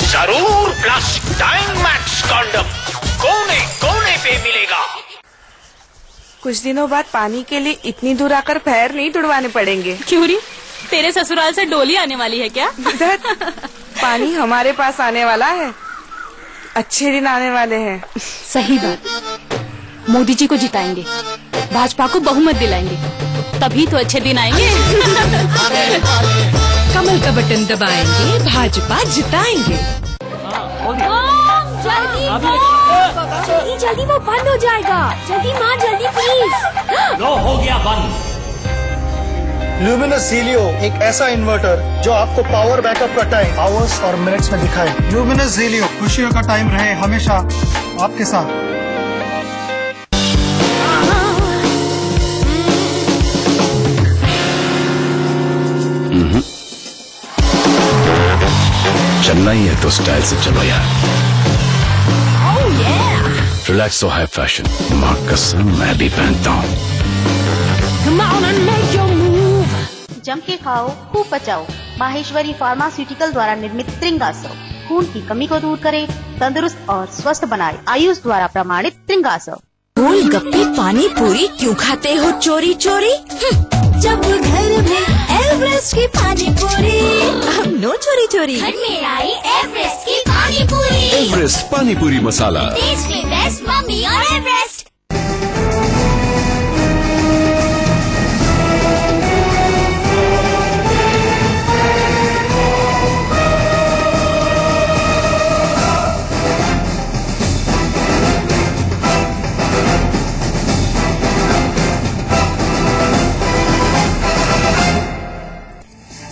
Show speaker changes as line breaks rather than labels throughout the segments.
जरूर plus डाइमैक्स condom कोने कोने पे मिलेगा।
कुछ दिनों बाद पानी के लिए इतनी दूर आकर पैर नहीं तुड़वाने पड़ेंगे।
क्यों री? तेरे ससुराल से डोली आने वाली है क्या?
पानी हमारे पास आने वाला है, अच्छे दिन आने वाले हैं।
सही बात। मोदी जी को जिताएंगे, भाजपा को बहुमत दिलाएंगे, तभी तो अच्छे दिन आएंगे।
कमल का बटन दबाएंगे, भाजपा जिताएंगे।
जल्दी जल्दी वो बंद हो जाएगा। जल्दी माँ, जल्दी प्लीज।
लो हो गया बंद।
ल्यूमिनस हीलियो एक ऐसा इन्वर्टर जो आपको पावर बैकअप का टाइम आवर्स और मिनट्स में दिखाए। ल्यूमिनस हीलियो, खुशियों का टाइम रहे हमेशा आपके साथ।
चलना ही है तो स्टाइल से चलो यार। रिलैक्स तो है फैशन, माँ कसम मैं भी पहनता हूँ।
जम के खाओ, खूब पचाओ। माहेश्वरी फार्मास्यूटिकल द्वारा निर्मित त्रिंगासव खून की कमी को दूर करे, तंदुरुस्त और स्वस्थ बनाए। आयुष द्वारा प्रमाणित त्रिंगासव।
गोलगप्पे पानी पूरी क्यों खाते हो चोरी चोरी?
जब घर में एवरेस्ट की पानी पूरी,
अब नो चोरी चोरी।
घर में आई एवरेस्ट की पानी पूरी।
एवरेस्ट पानी पूरी मसाला,
टेस्ट में बेस्ट मम्मी और एवरेस्ट।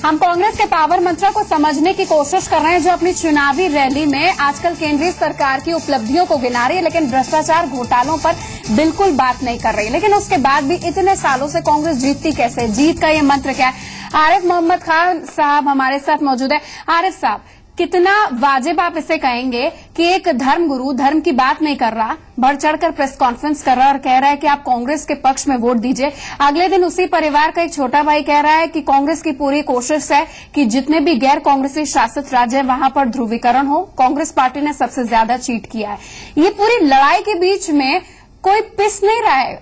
हम कांग्रेस के पावर मंत्रा को समझने की कोशिश कर रहे हैं, जो अपनी चुनावी रैली में आजकल केंद्रीय सरकार की उपलब्धियों को गिना रही है, लेकिन भ्रष्टाचार घोटालों पर बिल्कुल बात नहीं कर रही। लेकिन उसके बाद भी इतने सालों से कांग्रेस जीतती कैसे? जीत का ये मंत्र क्या है? आरिफ मोहम्मद खान साहब हमारे साथ मौजूद है। आरिफ साहब, कितना वाजिब आप इसे कहेंगे कि एक धर्म गुरु धर्म की बात नहीं कर रहा, बढ़ चढ़कर प्रेस कॉन्फ्रेंस कर रहा और कह रहा है कि आप कांग्रेस के पक्ष में वोट दीजिए। अगले दिन उसी परिवार का एक छोटा भाई कह रहा है कि कांग्रेस की पूरी कोशिश है कि जितने भी गैर कांग्रेसी शासित राज्य है वहां पर ध्रुवीकरण हो। कांग्रेस पार्टी ने सबसे ज्यादा चीट किया है। ये पूरी लड़ाई के बीच में कोई पिस नहीं रहा है,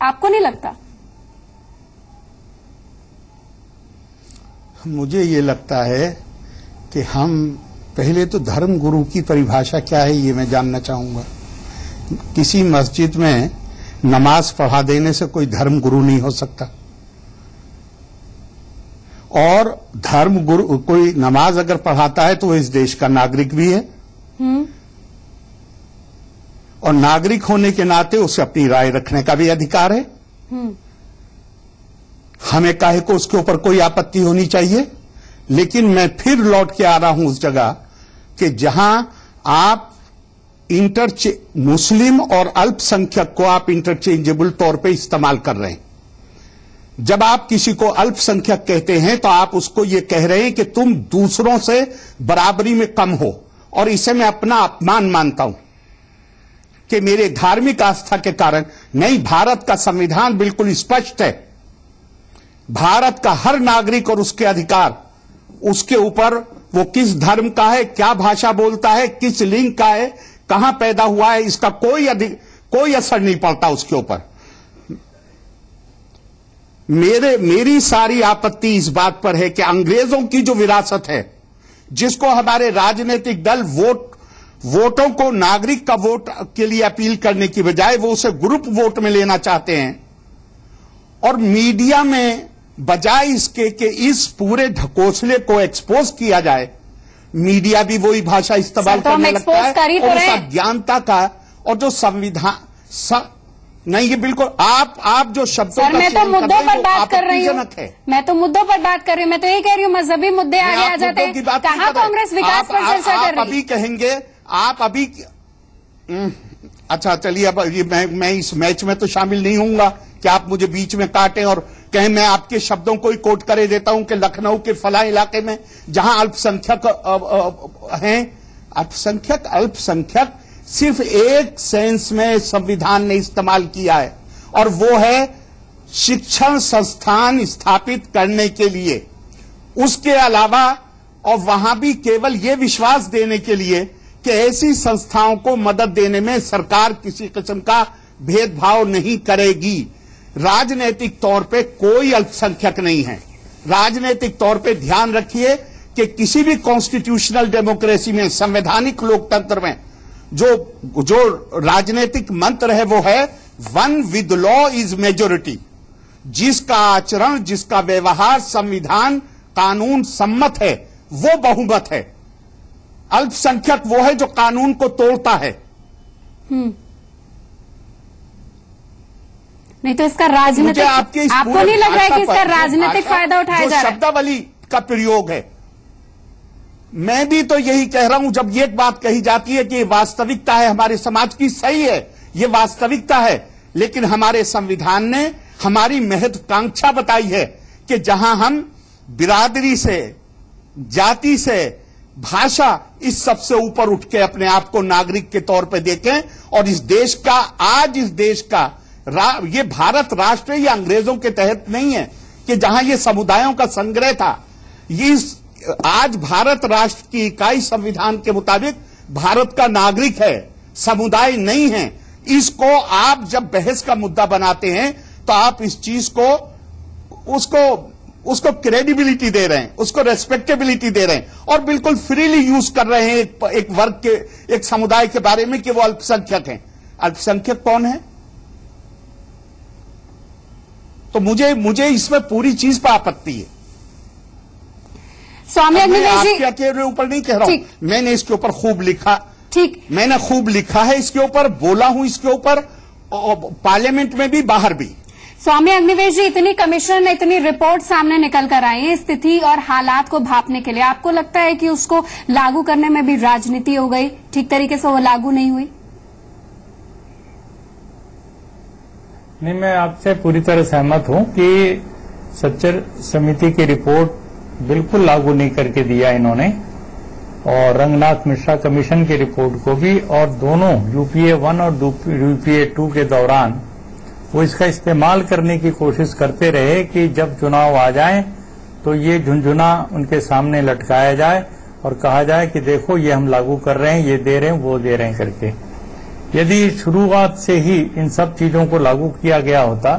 आपको नहीं लगता?
मुझे ये लगता है कि हम पहले तो धर्म गुरु की परिभाषा क्या है ये मैं जानना चाहूंगा। किसी मस्जिद में नमाज पढ़ा देने से कोई धर्म गुरु नहीं हो सकता, और धर्म गुरु कोई नमाज अगर पढ़ाता है तो वो इस देश का नागरिक भी है, और नागरिक होने के नाते उसे अपनी राय रखने का भी अधिकार है। हमें काहे को उसके ऊपर कोई आपत्ति होनी चाहिए। लेकिन मैं फिर लौट के आ रहा हूं उस जगह कि जहां आप मुस्लिम और अल्पसंख्यक को आप इंटरचेंजेबल तौर पे इस्तेमाल कर रहे हैं। जब आप किसी को अल्पसंख्यक कहते हैं तो आप उसको ये कह रहे हैं कि तुम दूसरों से बराबरी में कम हो, और इसे मैं अपना अपमान मानता हूं कि मेरे धार्मिक आस्था के कारण नहीं। भारत का संविधान बिल्कुल स्पष्ट है, भारत का हर नागरिक और उसके अधिकार, उसके ऊपर वो किस धर्म का है, क्या भाषा बोलता है, किस लिंग का है, कहां पैदा हुआ है, इसका कोई असर नहीं पड़ता उसके ऊपर। मेरी सारी आपत्ति इस बात पर है कि अंग्रेजों की जो विरासत है, जिसको हमारे राजनीतिक दल वोटों को नागरिक का वोट के लिए अपील करने की बजाय वो उसे ग्रुप वोट में लेना चाहते हैं, और मीडिया में बजाय इसके कि इस पूरे ढकोसले को एक्सपोज किया जाए, मीडिया भी वही भाषा इस्तेमाल करने लगता है, और उस अज्ञानता का और जो संविधान नहीं, ये बिल्कुल आप जो शब्दों
का मैं तो मुद्दों पर बात कर रही हूँ। मैं तो मुद्दों पर बात कर रही हूँ। मैं तो यही कह रही हूँ मजहबी मुद्दे आगे आ जाते हैं। कहाँ कांग्रेस विकास पर चर्चा कर रही है?
अभी कहेंगे आप अभी अच्छा चलिए, अब मैं इस मैच में तो शामिल नहीं होऊंगा कि आप मुझे बीच में काटें और कहें मैं आपके शब्दों को ही कोट करे देता हूं कि लखनऊ के फला इलाके में जहां अल्पसंख्यक हैं अल्पसंख्यक अल्पसंख्यक सिर्फ एक सेंस में संविधान ने इस्तेमाल किया है, और वो है शिक्षण संस्थान स्थापित करने के लिए। उसके अलावा और वहां भी केवल ये विश्वास देने के लिए कि ऐसी संस्थाओं को मदद देने में सरकार किसी किस्म का भेदभाव नहीं करेगी। राजनीतिक तौर पे कोई अल्पसंख्यक नहीं है। राजनीतिक तौर पे ध्यान रखिए कि किसी भी कॉन्स्टिट्यूशनल डेमोक्रेसी में, संवैधानिक लोकतंत्र में जो राजनीतिक मंत्र है वो है one with law is majority. जिसका आचरण, जिसका व्यवहार संविधान कानून सम्मत है वो बहुमत है। अल्पसंख्यक वो है जो कानून को तोड़ता है।
नहीं तो इसका राजनीतिक, आपको नहीं लग रहा है कि इसका राजनीतिक फायदा उठाया जा रहा है?
शब्दावली का प्रयोग है। मैं भी तो यही कह रहा हूं, जब ये बात कही जाती है कि ये वास्तविकता है हमारे समाज की, सही है, ये वास्तविकता है, लेकिन हमारे संविधान ने हमारी महत्वाकांक्षा बताई है कि जहां हम बिरादरी से, जाति से, भाषा, इस सब से ऊपर उठ के अपने आप को नागरिक के तौर पे देखें, और इस देश का, आज इस देश का ये भारत राष्ट्र ये अंग्रेजों के तहत नहीं है कि जहां ये समुदायों का संग्रह था। ये आज भारत राष्ट्र की इकाई संविधान के मुताबिक भारत का नागरिक है, समुदाय नहीं है। इसको आप जब बहस का मुद्दा बनाते हैं तो आप इस चीज को, उसको क्रेडिबिलिटी दे रहे हैं, उसको रेस्पेक्टेबिलिटी दे रहे हैं, और बिल्कुल फ्रीली यूज कर रहे हैं एक वर्ग के, एक समुदाय के बारे में कि वो अल्पसंख्यक हैं। अल्पसंख्यक कौन है? तो मुझे इसमें पूरी चीज पर आपत्ति है।
स्वामी अग्निवेश जी,
आपके ऊपर नहीं कह रहा हूं, मैंने इसके ऊपर खूब लिखा,
ठीक,
मैंने खूब लिखा है इसके ऊपर, बोला हूं इसके ऊपर, पार्लियामेंट में भी, बाहर भी।
स्वामी अग्निवेश जी, इतनी कमीशन ने इतनी रिपोर्ट सामने निकल कर आई है स्थिति और हालात को भांपने के लिए, आपको लगता है कि उसको लागू करने में भी राजनीति हो गई, ठीक तरीके से वो लागू नहीं हुई?
नहीं, मैं आपसे पूरी तरह सहमत हूं कि सच्चर समिति की रिपोर्ट बिल्कुल लागू नहीं करके दिया इन्होंने, और रंगनाथ मिश्रा कमीशन की रिपोर्ट को भी, और दोनों यूपीए 1 और यूपीए 2 के दौरान वो इसका इस्तेमाल करने की कोशिश करते रहे कि जब चुनाव आ जाए तो ये झुंझुना उनके सामने लटकाया जाए और कहा जाए कि देखो ये हम लागू कर रहे हैं, ये दे रहे हैं, वो दे रहे हैं करके। यदि शुरुआत से ही इन सब चीजों को लागू किया गया होता,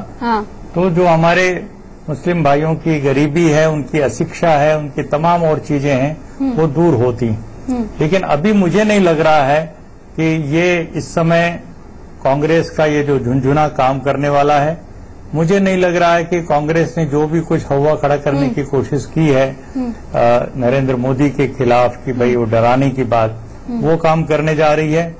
तो जो हमारे मुस्लिम भाइयों की गरीबी है, उनकी अशिक्षा है, उनकी तमाम और चीजें हैं, वो दूर होती। लेकिन अभी मुझे नहीं लग रहा है कि ये इस समय कांग्रेस का ये जो झुंझुना काम करने वाला है। मुझे नहीं लग रहा है कि कांग्रेस ने जो भी कुछ हवा खड़ा करने की कोशिश की है नरेंद्र मोदी के खिलाफ कि भाई वो डराने की बात, वो काम करने जा रही है।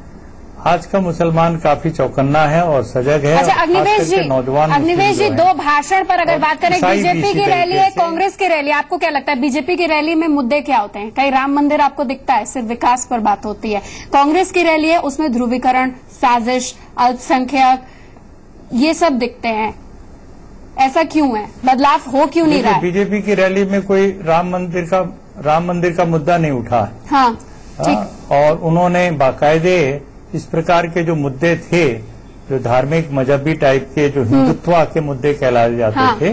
आज का मुसलमान काफी चौकन्ना है और सजग है।
अच्छा अग्निवेश जी, दो भाषण पर अगर बात करें, बीजेपी की रैली है, कांग्रेस की रैली, आपको क्या लगता है बीजेपी की रैली में मुद्दे क्या होते हैं? कहीं राम मंदिर आपको दिखता है, सिर्फ विकास पर बात होती है। कांग्रेस की रैली है, उसमें ध्रुवीकरण, साजिश, अल्पसंख्यक, ये सब दिखते हैं। ऐसा क्यों है? बदलाव हो क्यों नहीं रहा है?
बीजेपी की रैली में कोई राम मंदिर का मुद्दा नहीं उठा।
हाँ, ठीक।
और उन्होंने बाकायदे इस प्रकार के जो मुद्दे थे, जो धार्मिक मजहबी टाइप के, जो हिंदुत्व के मुद्दे कहलाए जाते थे,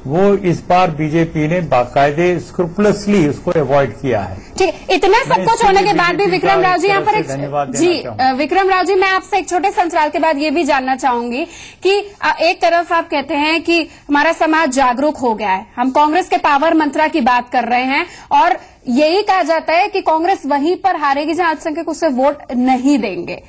वो इस बार बीजेपी ने बाकायदे स्क्रूपुलसली उसको अवॉइड किया है।
ठीक, इतना सब कुछ होने के बाद भी विक्रम राव जी यहाँ पर विक्रम राव जी, मैं आपसे एक छोटे संसवाल के बाद ये भी जानना चाहूंगी कि एक तरफ आप कहते हैं कि हमारा समाज जागरूक हो गया है, हम कांग्रेस के पावर मंत्रा की बात कर रहे हैं, और यही कहा जाता है कि कांग्रेस वहीं पर हारेगी जहां अल्पसंख्यक उसे वोट नहीं देंगे।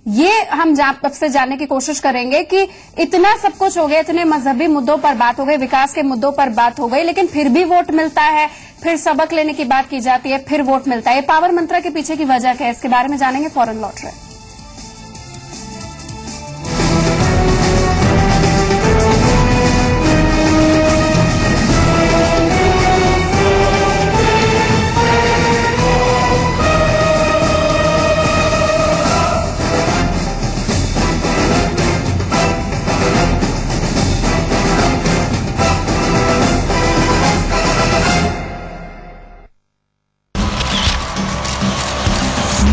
ये हम आपसे जानने की कोशिश करेंगे कि इतना सब कुछ हो गया, इतने मजहबी मुद्दों पर बात हो गई, विकास के मुद्दों पर बात हो गई, लेकिन फिर भी वोट मिलता है, फिर सबक लेने की बात की जाती है, फिर वोट मिलता है। पावर मंत्रा के पीछे की वजह क्या है, इसके बारे में जानेंगे, फौरन लौट रहे।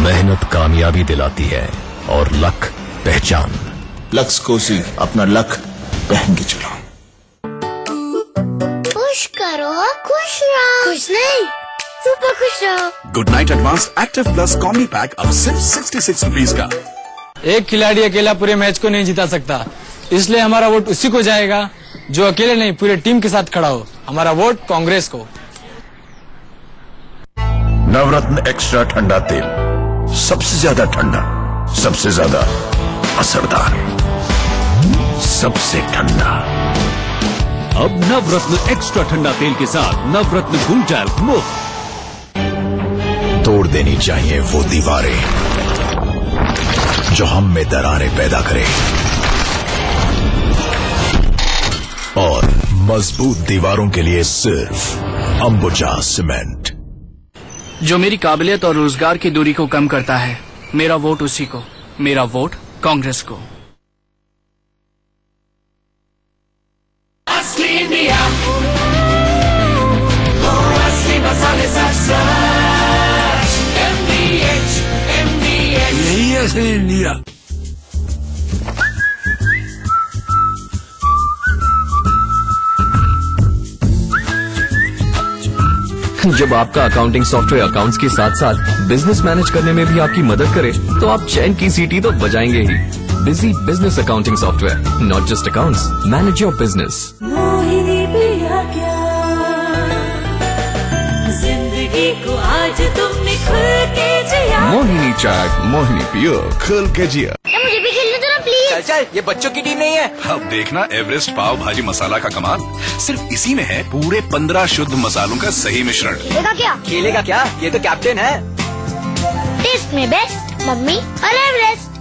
मेहनत कामयाबी दिलाती है और लक पहचान।
लक्स कोसी अपना लक पहन के चलो।
खुश करो, खुश रहो। खुश नहीं, सुपर खुश रहो।
Good night advance active plus combi pack अब सिर्फ 66 रुपीज का।
एक खिलाड़ी अकेला पूरे मैच को नहीं जिता सकता, इसलिए हमारा वोट उसी को जाएगा जो अकेले नहीं पूरे टीम के साथ खड़ा हो। हमारा वोट कांग्रेस को।
नवरत्न एक्स्ट्रा ठंडा तेल, सबसे ज्यादा ठंडा, सबसे ज्यादा असरदार, सबसे ठंडा।
अब नवरत्न एक्स्ट्रा ठंडा तेल के साथ नवरत्न गुलजल मुफ्त।
तोड़ देनी चाहिए वो दीवारें जो हम में दरारें पैदा करे, और मजबूत दीवारों के लिए सिर्फ अंबुजा सीमेंट,
जो मेरी काबिलियत और रोजगार की दूरी को कम करता है। मेरा वोट उसी को, मेरा वोट कांग्रेस को।
असली इंडिया, असली मसाले MDH,
यही है असली इंडिया।
जब आपका अकाउंटिंग सॉफ्टवेयर अकाउंट्स के साथ साथ बिजनेस मैनेज करने में भी आपकी मदद करे तो आप चैन की सीटी तो बजाएंगे ही। Busy business accounting software, not just accounts, manage your business.
जिंदगी को आज तुमने खुल के जिया।
मोहिनी चाट, मोहिनी पियो, खुल के जिया।
मुझे भी खेलने दो ना प्लीज।
चल चल, ये बच्चों की टीम नहीं है।
अब देखना एवरेस्ट पाव भाजी मसाला का कमाल। सिर्फ इसी में है पूरे 15 शुद्ध मसालों का सही मिश्रण।
खेलेगा क्या?
खेलेगा क्या? ये तो कैप्टन है।
टेस्ट में बेस्ट, मम्मी और Everest.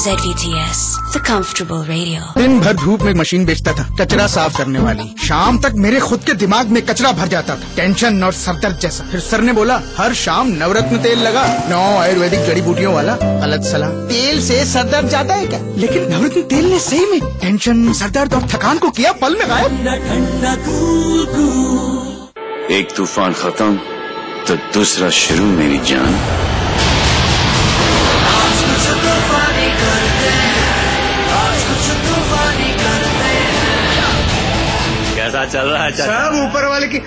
ZVTS, the comfortable radio.
दिन भर धूप में मशीन बेचता था, कचरा साफ करने वाली। शाम तक मेरे खुद के दिमाग में कचरा भर जाता था, टेंशन और सरदर्द जैसा। फिर सर ने बोला हर शाम नवरत्न तेल लगा, 9 आयुर्वेदिक जड़ी बूटियों वाला। गलत सलाह। तेल से सरदर्द जाता है क्या? लेकिन नवरत्न तेल ने सही में टेंशन, सरदर्द और थकान को किया पल में गायब।
एक तूफान खत्म तो दूसरा शुरू मेरी जान।
कैसा चल रहा है?
सब ऊपर वाले की।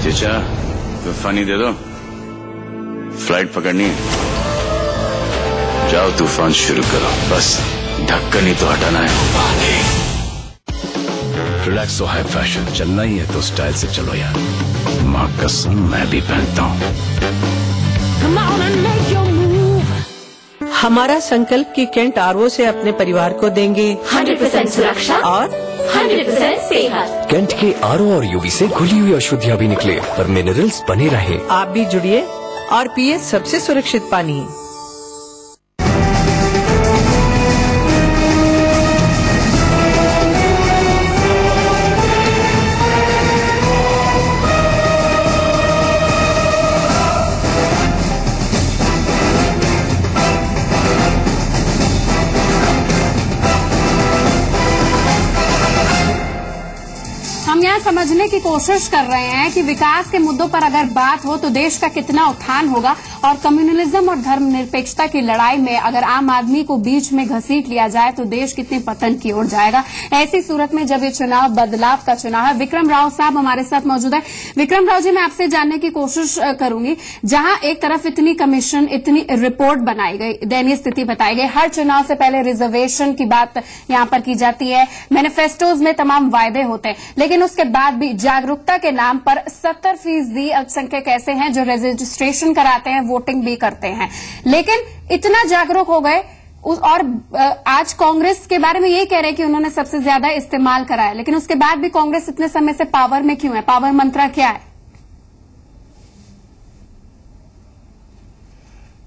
चचा तूफानी दे दो, फ्लाइट पकड़नी है। जाओ तूफान शुरू करो, बस ढक्कन ही तो हटाना है।
रिलैक्स तो है फैशन, चलना ही है तो स्टाइल से चलो यार। माँ कसम मैं भी पहनता हूँ।
हमारा संकल्प कि कैंट आरओ से अपने परिवार को देंगे
100% सुरक्षा और 100% सेहत।
कैंट के आरओ और यूवी से घुली हुई अशुद्धियां भी निकले पर मिनरल्स बने रहे।
आप भी जुड़िए और पिए सबसे सुरक्षित पानी।
हम यहाँ समझने की कोशिश कर रहे हैं कि विकास के मुद्दों पर अगर बात हो तो देश का कितना उत्थान होगा, और कम्युनलिज्म और धर्मनिरपेक्षता की लड़ाई में अगर आम आदमी को बीच में घसीट लिया जाए तो देश कितने पतन की ओर जाएगा। ऐसी सूरत में जब ये चुनाव बदलाव का चुनाव है। विक्रम राव साहब हमारे साथ मौजूद है। विक्रम राव जी, मैं आपसे जानने की कोशिश करूंगी, जहां एक तरफ इतनी कमीशन, इतनी रिपोर्ट बनाई गई, दयनीय स्थिति बताई गई, हर चुनाव से पहले रिजर्वेशन की बात यहां पर की जाती है, मैनिफेस्टोज में तमाम वायदे होते हैं, लेकिन उसके बाद भी जागरूकता के नाम पर 70% अल्पसंख्यक ऐसे हैं जो रजिस्ट्रेशन कराते हैं, वोटिंग भी करते हैं, लेकिन इतना जागरूक हो गए। और आज कांग्रेस के बारे में ये कह रहे हैं कि उन्होंने सबसे ज्यादा इस्तेमाल कराया, लेकिन उसके बाद भी कांग्रेस इतने समय से पावर में क्यों है? पावर मंत्रा क्या है?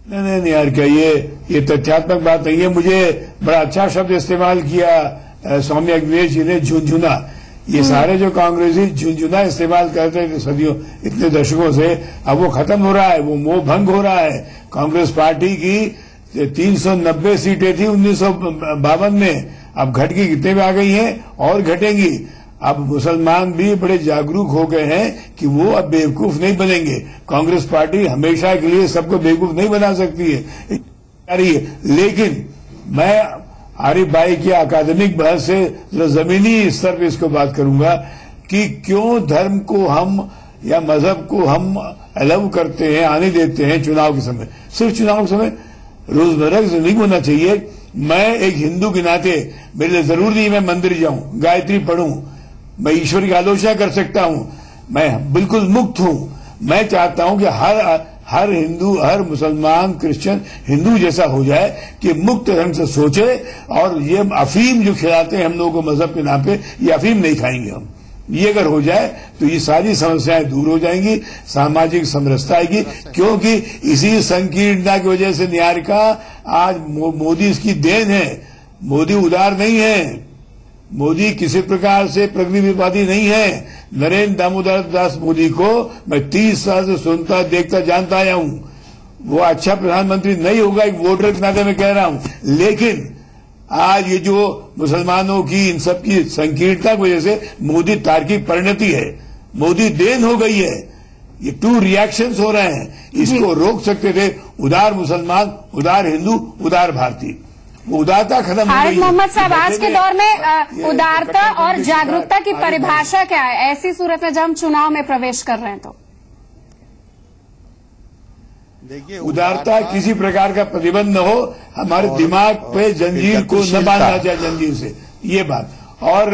नहीं यार, क्या ये तथ्यात्मक बात नहीं है। मुझे बड़ा अच्छा शब्द इस्तेमाल किया स्वामी अखिलेश जी ने, झुंझुना। ये सारे जो कांग्रेसी झुंझुना इस्तेमाल करते थे सदियों, इतने दशकों से, अब वो खत्म हो रहा है, वो मोह भंग हो रहा है। कांग्रेस पार्टी की 390 सीटें थी 1952 में, अब घट के कितने में आ गई हैं और घटेंगी। अब मुसलमान भी बड़े जागरूक हो गए हैं कि वो अब बेवकूफ नहीं बनेंगे। कांग्रेस पार्टी हमेशा के लिए सबको बेवकूफ नहीं बना सकती है, लेकिन मैं आरिफ भाई की अकादमिक बहस से जमीनी स्तर पर इसको बात करूंगा कि क्यों धर्म को हम या मजहब को हम अलाउ करते हैं, आने देते हैं चुनाव के समय। सिर्फ चुनाव के समय, रोजमर्रा की जिंदगी होना चाहिए। मैं एक हिंदू के नाते मेरे लिए जरूरी नहीं मैं मंदिर जाऊं, गायत्री पढ़ूं, मैं ईश्वर की आलोचना कर सकता हूं, मैं बिल्कुल मुक्त हूं। मैं चाहता हूं कि हर हिंदू, हर मुसलमान, क्रिश्चियन हिंदू जैसा हो जाए कि मुक्त ढंग से सोचे, और ये अफीम जो खिलाते हैं हम लोगों को मजहब के नाम पे, ये अफीम नहीं खाएंगे हम। ये अगर हो जाए तो ये सारी समस्याएं दूर हो जाएंगी, सामाजिक समरसता आएगी। क्योंकि इसी संकीर्णता की वजह से निहारिका आज मोदी इसकी देन है। मोदी उदार नहीं है, मोदी किसी प्रकार से प्रगतिवादी नहीं है। नरेंद्र दामोदर दास मोदी को मैं 30 साल से सुनता, देखता, जानता आया हूं। वो अच्छा प्रधानमंत्री नहीं होगा, एक वोटर के नाते मैं कह रहा हूं, लेकिन आज ये जो मुसलमानों की इन सब की संकीर्णता की वजह से मोदी तार्किक परिणति है, मोदी देन हो गई है। ये 2 रिएक्शंस हो रहे हैं, इसको रोक सकते थे उदार मुसलमान, उदार हिंदू, उदार भारतीय। वो उदारता खत्म हो गई।
मोहम्मद साहब, आज के दौर में उदारता और जागरूकता की परिभाषा क्या है ऐसी सूरत में जब हम चुनाव में प्रवेश कर रहे हैं? तो
देखिए, उदारता किसी प्रकार का प्रतिबंध न हो, हमारे दिमाग पे जंजीर को न बांधना चाहिए जंजीर से, ये बात। और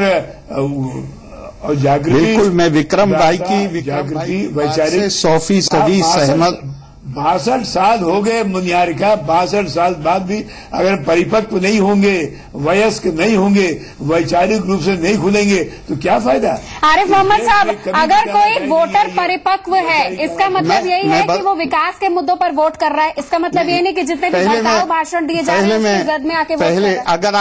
जागृति,
बिल्कुल मैं विक्रम भाई की
जागृति वैचारिक
100% सहमत।
62 साल हो गए निहारिका, 62 साल बाद भी अगर परिपक्व नहीं होंगे, वयस्क नहीं होंगे, वैचारिक रूप से नहीं खुलेंगे तो क्या फायदा?
आरिफ मोहम्मद साहब, अगर कोई वोटर परिपक्व है, इसका मतलब यही है कि वो विकास के मुद्दों पर वोट कर रहा है। इसका मतलब ये नहीं कि जितने भी भड़काऊ भाषण दिए जा रहे हैं उसकी जद में आके
पहले अगर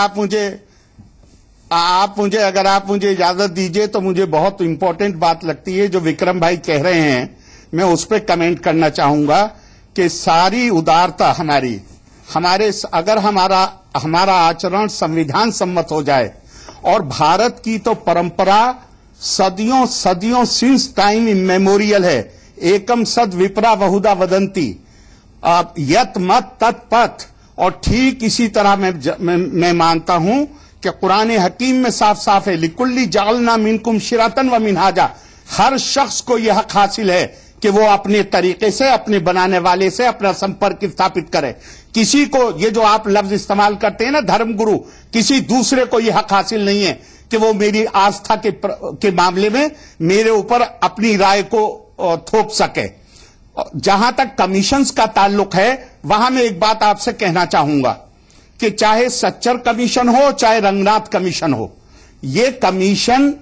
आप मुझे इजाजत दीजिए तो मुझे बहुत इंपॉर्टेंट बात लगती है जो विक्रम भाई कह रहे हैं, मैं उस पर कमेंट करना चाहूंगा कि सारी उदारता अगर हमारा आचरण संविधान सम्मत हो जाए, और भारत की तो परंपरा सदियों सिंस टाइम इमेमोरियल है, एकम सद विप्रा बहुधा वदंती, यत मत तत्पथ। और ठीक इसी तरह मैं मानता हूं कि कुरान हकीम में साफ साफ है, लिकुल्ली जालना मिनकुम शिरातन व मिनहाजा, हर शख्स को यह हक हासिल है कि वो अपने तरीके से, अपने बनाने वाले से अपना संपर्क स्थापित करे। किसी को, ये जो आप लफ्ज इस्तेमाल करते हैं ना धर्मगुरु, किसी दूसरे को यह हक हासिल नहीं है कि वो मेरी आस्था के मामले में मेरे ऊपर अपनी राय को थोप सके। जहां तक कमीशंस का ताल्लुक है, वहां मैं एक बात आपसे कहना चाहूंगा कि चाहे सच्चर कमीशन हो, चाहे रंगनाथ कमीशन हो, ये कमीशन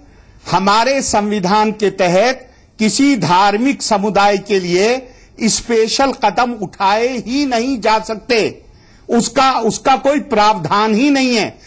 हमारे संविधान के तहत किसी धार्मिक समुदाय के लिए स्पेशल कदम उठाए ही नहीं जा सकते। उसका कोई प्रावधान ही नहीं है।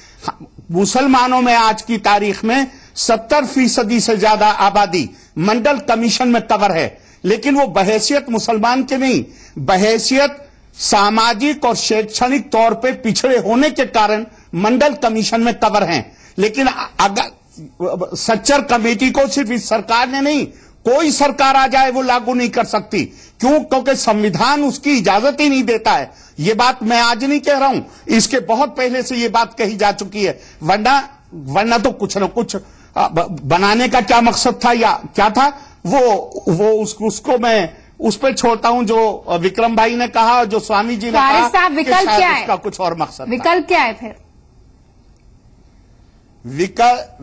मुसलमानों में आज की तारीख में 70% से ज्यादा आबादी मंडल कमीशन में कवर है, लेकिन वो बहैसियत मुसलमान के नहीं, बहैसियत सामाजिक और शैक्षणिक तौर पे पिछड़े होने के कारण मंडल कमीशन में कवर हैं। लेकिन अगर सच्चर कमेटी को सिर्फ इस सरकार ने नहीं, कोई सरकार आ जाए वो लागू नहीं कर सकती। क्यों? क्योंकि संविधान उसकी इजाजत ही नहीं देता है। ये बात मैं आज नहीं कह रहा हूं, इसके बहुत पहले से ये बात कही जा चुकी है। वरना तो कुछ न कुछ बनाने का क्या मकसद था या क्या था, उसको मैं उस पर छोड़ता हूं जो विक्रम भाई ने कहा, जो स्वामी जी ने कहा,
विकल्प क्या है?
उसका कुछ और मकसद।
विकल्प क्या है फिर?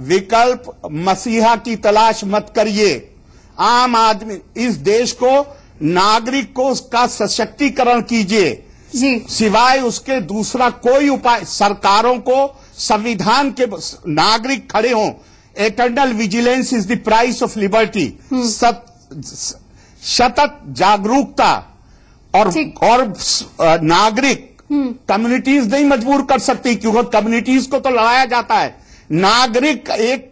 विकल्प मसीहा की तलाश मत करिए। आम आदमी, इस देश को, नागरिक को उसका सशक्तिकरण कीजिए
जी, सिवाय
उसके दूसरा कोई उपाय। सरकारों को संविधान के नागरिक खड़े हों। Eternal vigilance is the price of liberty. सतत जागरूकता और नागरिक कम्युनिटीज नहीं मजबूर कर सकती, क्योंकि कम्युनिटीज को तो लड़ाया जाता है। नागरिक एक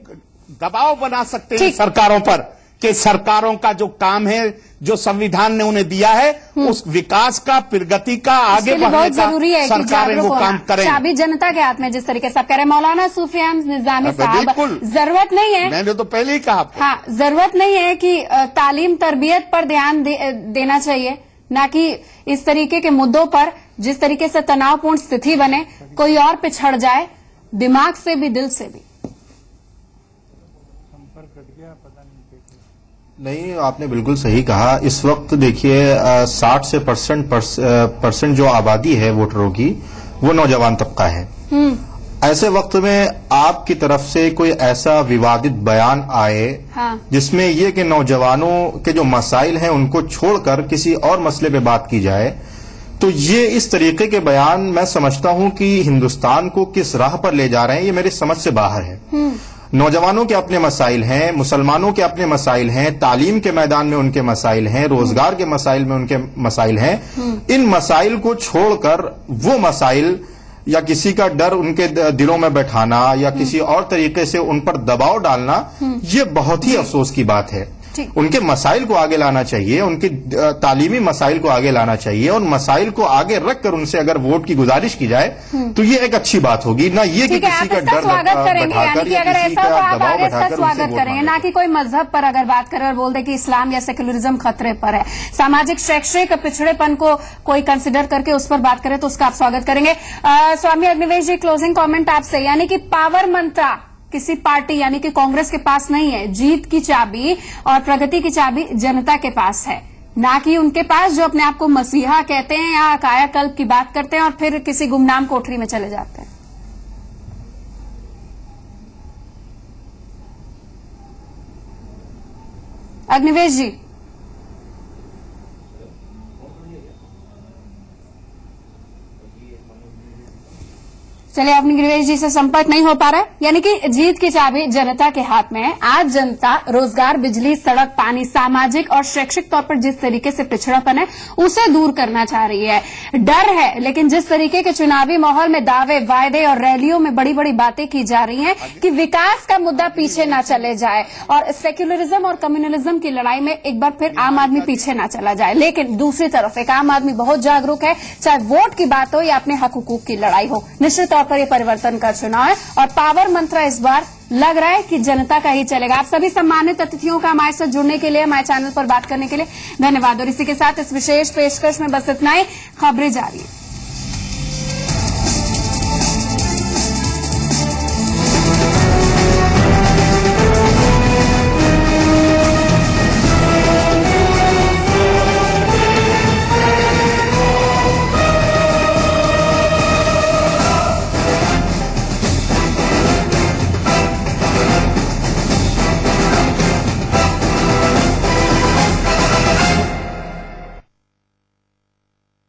दबाव बना सकते हैं सरकारों पर कि सरकारों का जो काम है, जो संविधान ने उन्हें दिया है, उस विकास का, प्रगति का, आगे बढ़ने का सरकारें वो काम करें।
चाबी जनता के हाथ में, जिस तरीके से आप कह रहे हैं मौलाना सुफियान निजामी साहब, जरूरत नहीं है,
मैंने तो पहले ही कहा,
हाँ, जरूरत नहीं है कि तालीम तरबियत पर ध्यान देना चाहिए, ना कि इस तरीके के मुद्दों पर जिस तरीके से तनावपूर्ण स्थिति बने, कोई और पिछड़ जाए, दिमाग से भी दिल से भी।
नहीं, आपने बिल्कुल सही कहा। इस वक्त देखिए 60 से परसेंट जो आबादी है वोटरों की, वो नौजवान तबका है। ऐसे वक्त में आपकी तरफ से कोई ऐसा विवादित बयान आए, जिसमें ये कि नौजवानों के जो मसाइल हैं उनको छोड़कर किसी और मसले पे बात की जाए, तो ये इस तरीके के बयान मैं समझता हूं कि हिंदुस्तान को किस राह पर ले जा रहे हैं, ये मेरी समझ से बाहर है। नौजवानों के अपने मसाइल हैं, मुसलमानों के अपने मसाइल हैं, तालीम के मैदान में उनके मसाइल हैं, रोजगार के मसाइल में उनके मसाइल हैं। इन मसाइल को छोड़कर वो मसाइल या किसी का डर उनके दिलों में बैठाना या किसी और तरीके से उन पर दबाव डालना, ये बहुत ही अफसोस की बात है। उनके मसाइल को आगे लाना चाहिए, उनकी तालीमी मसाइल को आगे लाना चाहिए, और मसाइल को आगे रखकर उनसे अगर वोट की गुजारिश की जाए तो ये एक अच्छी बात होगी, ना ये कि किसी का डर
स्वागत करेंगे, यानी कि अगर ऐसा तो आप आगे इसका स्वागत करेंगे, ना कि कोई मजहब पर अगर बात करें और बोल दे कि इस्लाम या सेक्युलरिज्म खतरे पर है, सामाजिक शैक्षिक पिछड़ेपन को कोई कंसिडर करके उस पर बात करे तो उसका आप स्वागत करेंगे। स्वामी अग्निवेश जी, क्लोजिंग कॉमेंट आपसे, यानी कि पावर मंत्रा किसी पार्टी यानी कि कांग्रेस के पास नहीं है, जीत की चाबी और प्रगति की चाबी जनता के पास है, ना कि उनके पास जो अपने आप को मसीहा कहते हैं या कायाकल्प की बात करते हैं और फिर किसी गुमनाम कोठरी में चले जाते हैं। अग्निवेश जी, चलिए, अग्निवेश जी से संपर्क नहीं हो पा रहा है, यानी कि जीत की चाबी जनता के हाथ में है। आज जनता रोजगार, बिजली, सड़क, पानी, सामाजिक और शैक्षिक तौर पर जिस तरीके से पिछड़ापन है उसे दूर करना चाह रही है। डर है, लेकिन जिस तरीके के चुनावी माहौल में दावे, वायदे और रैलियों में बड़ी बड़ी बातें की जा रही हैं कि विकास का मुद्दा पीछे ना चले जाए और सेक्युलरिज्म और कम्युनलिज्म की लड़ाई में एक बार फिर आम आदमी पीछे ना चला जाए। लेकिन दूसरी तरफ एक आम आदमी बहुत जागरूक है, चाहे वोट की बात हो या अपने हक हुकूक की लड़ाई हो। निश्चित पर ये परिवर्तन का चुनाव है और पावर मंत्र इस बार लग रहा है कि जनता का ही चलेगा। आप सभी सम्मानित अतिथियों का हमारे साथ जुड़ने के लिए, हमारे चैनल पर बात करने के लिए धन्यवाद। और इसी के साथ इस विशेष पेशकश में बस इतना ही। खबरें जारी है।